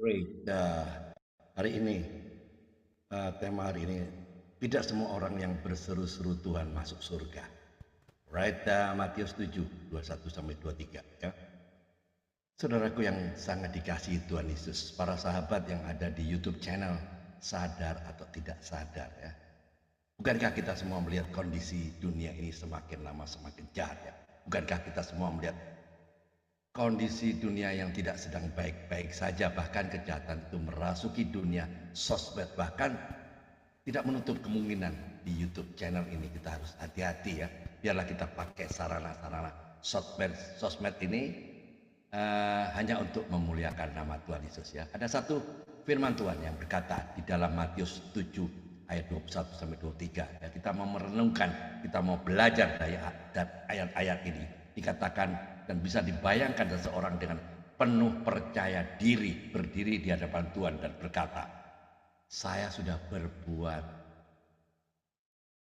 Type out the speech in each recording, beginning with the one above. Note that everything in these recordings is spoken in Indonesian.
Great. Hari ini, tema hari ini, tidak semua orang yang berseru-seru Tuhan masuk surga. Right, Matius 7, 21 sampai 23. Ya. Saudaraku yang sangat dikasihi Tuhan Yesus, para sahabat yang ada di YouTube channel, sadar atau tidak sadar ya. Bukankah kita semua melihat kondisi dunia ini semakin lama semakin jahat ya? Bukankah kita semua melihat kondisi dunia yang tidak sedang baik-baik saja, bahkan kejahatan itu merasuki dunia sosmed, bahkan tidak menutup kemungkinan di YouTube channel ini kita harus hati-hati ya. Biarlah kita pakai sarana-sarana sosmed ini hanya untuk memuliakan nama Tuhan Yesus ya. Ada satu firman Tuhan yang berkata di dalam Matius 7 ayat 21 sampai 23 ya, kita mau merenungkan, kita mau belajar dari ayat-ayat ini. Dikatakan dan bisa dibayangkan seseorang dengan penuh percaya diri berdiri di hadapan Tuhan dan berkata, saya sudah berbuat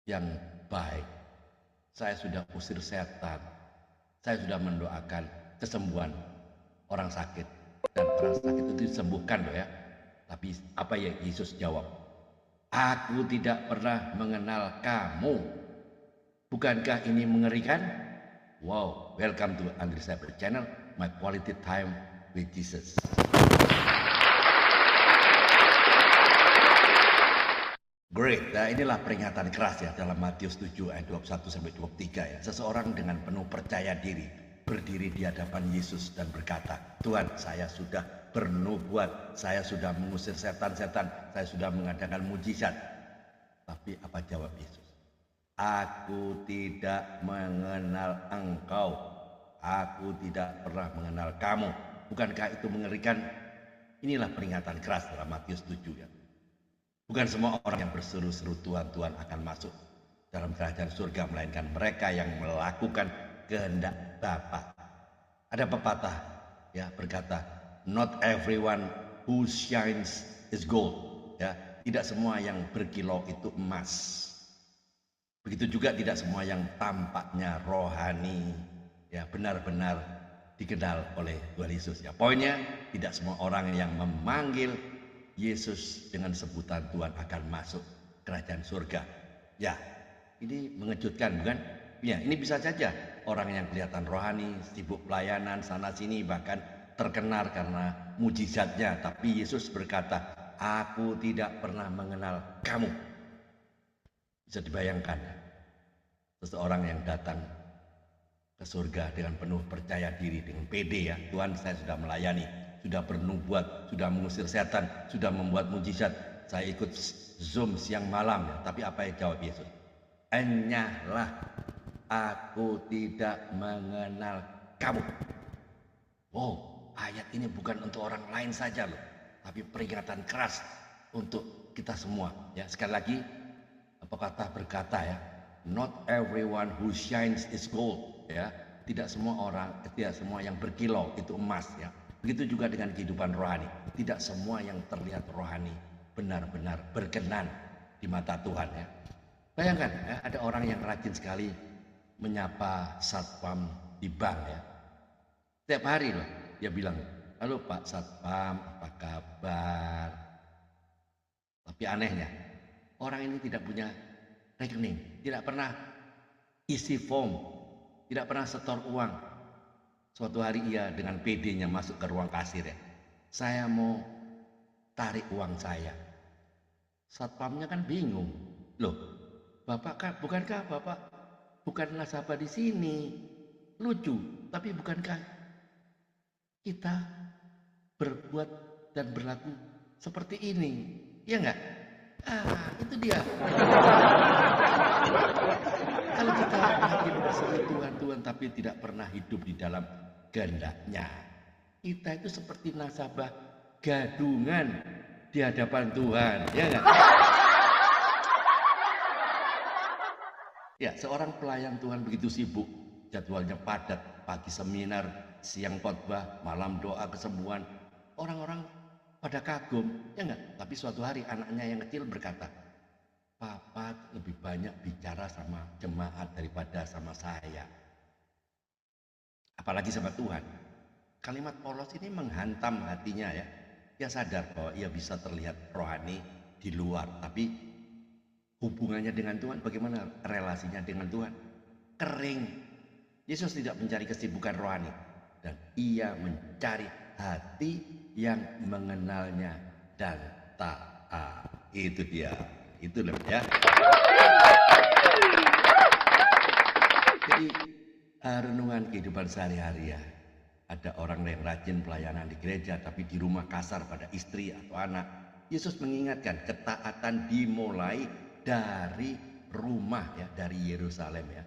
yang baik, saya sudah usir setan, saya sudah mendoakan kesembuhan orang sakit, dan orang sakit itu disembuhkan loh ya. Tapi apa ya Yesus jawab? Aku tidak pernah mengenal kamu. Bukankah ini mengerikan? Wow, welcome to Andri Saber Channel, my quality time with Jesus. Great, nah inilah peringatan keras ya dalam Matius 7 ayat 21 sampai 23 ya. Seseorang dengan penuh percaya diri berdiri di hadapan Yesus dan berkata, Tuhan, saya sudah bernubuat, saya sudah mengusir setan-setan, saya sudah mengadakan mujizat. Tapi apa jawab Yesus? Aku tidak mengenal engkau, aku tidak pernah mengenal kamu. Bukankah itu mengerikan? Inilah peringatan keras dalam Matius 7 ya. Bukan semua orang yang berseru-seru Tuhan, Tuhan akan masuk dalam kerajaan surga, melainkan mereka yang melakukan kehendak Bapa. Ada pepatah ya berkata, not everyone who shines is gold. Ya, tidak semua yang berkilau itu emas. Begitu juga tidak semua yang tampaknya rohani ya benar-benar dikenal oleh Tuhan Yesus ya. Poinnya, tidak semua orang yang memanggil Yesus dengan sebutan Tuhan akan masuk kerajaan surga. Ya, ini mengejutkan bukan? Ya, ini bisa saja orang yang kelihatan rohani, sibuk pelayanan sana sini, bahkan terkenal karena mujizatnya, tapi Yesus berkata, aku tidak pernah mengenal kamu. Bisa dibayangkan seseorang yang datang ke surga dengan penuh percaya diri, dengan pede ya, Tuhan saya sudah melayani, sudah bernubuat, sudah mengusir setan, sudah membuat mujizat, saya ikut Zoom siang malam ya. Tapi apa yang jawab Yesus? Enyahlah, aku tidak mengenal kamu. Wow, ayat ini bukan untuk orang lain saja loh, tapi peringatan keras untuk kita semua ya. Sekali lagi, pepatah berkata ya, not everyone who shines is gold ya. Tidak semua orang, tidak semua yang berkilau itu emas ya. Begitu juga dengan kehidupan rohani. Tidak semua yang terlihat rohani benar-benar berkenan di mata Tuhan ya. Bayangkan ya, ada orang yang rajin sekali menyapa satpam di bank ya. Setiap hari loh dia bilang, halo Pak Satpam, apa kabar? Tapi anehnya, orang ini tidak punya rekening, tidak pernah isi form, tidak pernah setor uang. Suatu hari ia dengan PD-nya masuk ke ruang kasir ya. Saya mau tarik uang saya. Satpamnya kan bingung. Loh, Bapak kan bukankah Bapak bukan nasabah di sini? Lucu, tapi bukankah kita berbuat dan berlaku seperti ini? Ya enggak? Itu dia. Kalau kita makin berseru Tuhan tapi tidak pernah hidup di dalam kehendaknya, kita itu seperti nasabah gadungan di hadapan Tuhan, ya enggak? Ya, seorang pelayan Tuhan begitu sibuk, jadwalnya padat, pagi seminar, siang khotbah, malam doa kesembuhan. Orang-orang pada kagum, ya enggak? Tapi suatu hari anaknya yang kecil berkata, Papa lebih banyak bicara sama jemaat daripada sama saya. Apalagi sama Tuhan. Kalimat polos ini menghantam hatinya ya. Ia sadar bahwa ia bisa terlihat rohani di luar, tapi hubungannya dengan Tuhan, bagaimana relasinya dengan Tuhan? Kering. Yesus tidak mencari kesibukan rohani, dan ia mencari hati yang mengenalnya dan taat. Itu dia, itu loh ya. Jadi renungan kehidupan sehari-hari ya. Ada orang yang rajin pelayanan di gereja tapi di rumah kasar pada istri atau anak. Yesus mengingatkan ketaatan dimulai dari rumah ya, dari Yerusalem ya.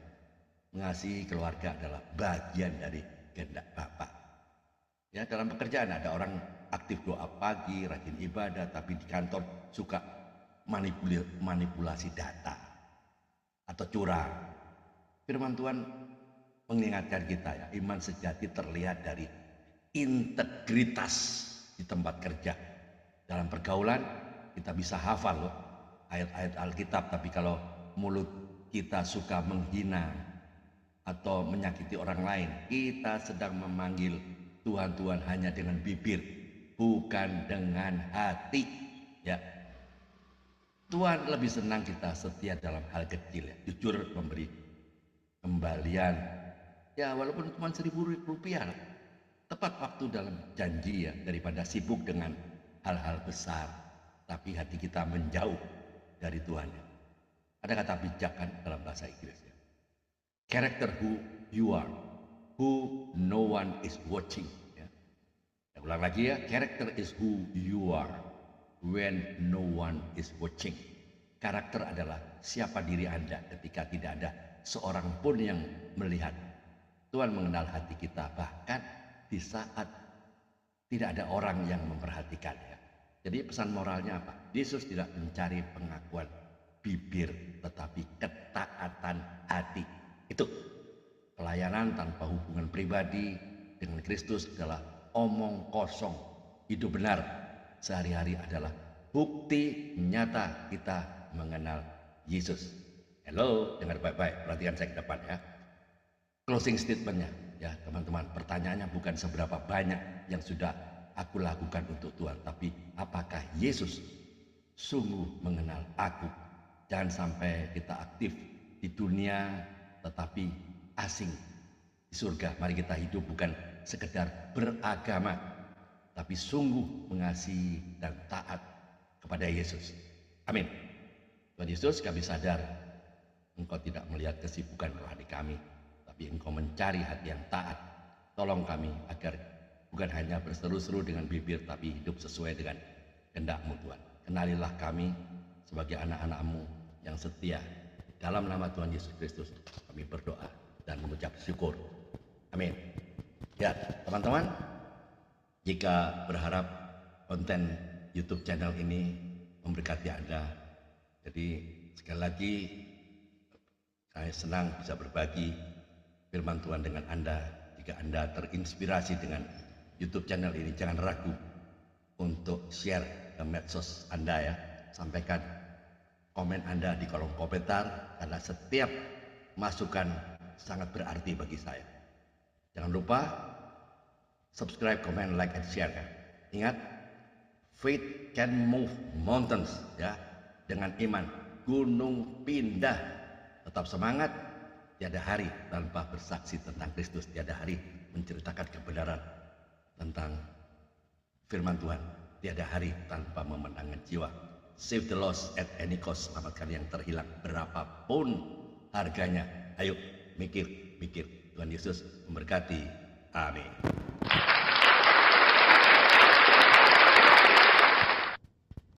Mengasihi keluarga adalah bagian dari kehendak Bapa. Ya, dalam pekerjaan ada orang aktif doa pagi, rajin ibadah, tapi di kantor suka manipulasi data atau curang. Firman Tuhan mengingatkan kita ya, iman sejati terlihat dari integritas di tempat kerja. Dalam pergaulan kita bisa hafal loh ayat-ayat Alkitab, tapi kalau mulut kita suka menghina atau menyakiti orang lain, kita sedang memanggil Tuhan hanya dengan bibir, bukan dengan hati ya. Tuhan lebih senang kita setia dalam hal kecil ya, jujur memberi kembalian ya, walaupun cuma 1.000 rupiah, tepat waktu dalam janji ya, daripada sibuk dengan hal-hal besar tapi hati kita menjauh dari Tuhan ya. Ada kata bijak kan dalam bahasa Inggris ya, character who you are, who no one is watching ya. Saya ulang lagi ya, character is who you are when no one is watching. Karakter adalah siapa diri Anda ketika tidak ada seorang pun yang melihat. Tuhan mengenal hati kita bahkan di saat tidak ada orang yang memperhatikan ya. Jadi pesan moralnya apa? Yesus tidak mencari pengakuan bibir tetapi ketaatan hati. Itu pelayanan tanpa hubungan pribadi dengan Kristus adalah omong kosong. Hidup benar sehari-hari adalah bukti nyata kita mengenal Yesus. Halo, dengar baik-baik, perhatikan saya ke depan ya. Closing statementnya ya teman-teman, pertanyaannya bukan seberapa banyak yang sudah aku lakukan untuk Tuhan, tapi apakah Yesus sungguh mengenal aku. Jangan sampai kita aktif di dunia tetapi asing di surga. Mari kita hidup bukan sekedar beragama, tapi sungguh mengasihi dan taat kepada Yesus. Amin. Tuhan Yesus, kami sadar Engkau tidak melihat kesibukan rohani kami, tapi Engkau mencari hati yang taat. Tolong kami agar bukan hanya berseru-seru dengan bibir, tapi hidup sesuai dengan kehendak-Mu Tuhan. Kenalilah kami sebagai anak-anak-Mu yang setia. Dalam nama Tuhan Yesus Kristus kami berdoa dan mengucap syukur. Amin. Ya teman-teman, jika berharap konten YouTube channel ini memberkati Anda, jadi sekali lagi saya senang bisa berbagi firman Tuhan dengan Anda. Jika Anda terinspirasi dengan YouTube channel ini, jangan ragu untuk share ke medsos Anda ya. Sampaikan komen Anda di kolom komentar, karena setiap masukan sangat berarti bagi saya. Jangan lupa subscribe, comment, like, and share ya. Ingat, faith can move mountains ya. Dengan iman gunung pindah. Tetap semangat, tiada hari tanpa bersaksi tentang Kristus, tiada hari menceritakan kebenaran tentang firman Tuhan, tiada hari tanpa memenangkan jiwa. Save the lost at any cost, selamatkan yang terhilang berapapun harganya. Ayo mikir. Tuhan Yesus memberkati. Amin.